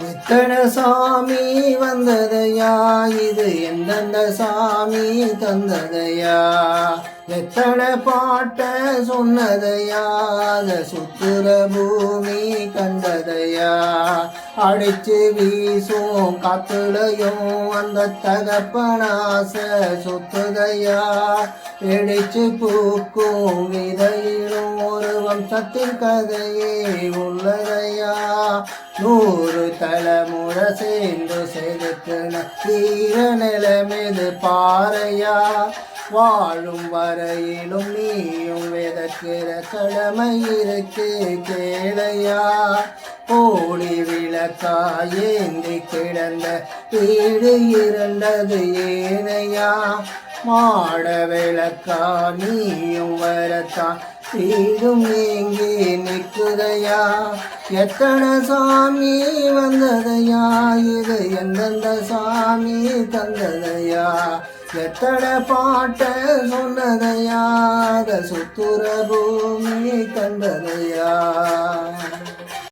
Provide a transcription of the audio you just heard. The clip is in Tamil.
எத்தனை சாமி வந்ததையா, இது எந்தெந்த சாமி தந்ததையா, எத்தனை பாட்ட சொன்னதையா, அத சுத்துற பூமி கண்டதையா, அடிச்சு வீசும் காத்துலையும் அந்த தகப்பனாச சுத்துதையா, வெடிச்சு பூக்கும் விதையிலும் ஒரு வம்சத்தின் கதையே உள்ளதையா, 100 தலைமுறை சேர்ந்து செதுக்கின தீர நிலமெது பாறையா, வாழும் வரையிலும் நீயும் விதக்கிற கடமை இருக்கு கேளையா, கோடி விளக்கா ஏந்தி கிடந்த வீடு இருண்டது ஏனையா, மாட விளக்கா நீயும் வரத்தான் வீடும் எங்கே நிற்குதையா, எத்தனை சாமி வந்ததையா, இது எந்தெந்த சாமி தந்ததையா, எத்தனை பாட்ட சொன்னதையா, அத சுத்துற பூமி கண்டதையா.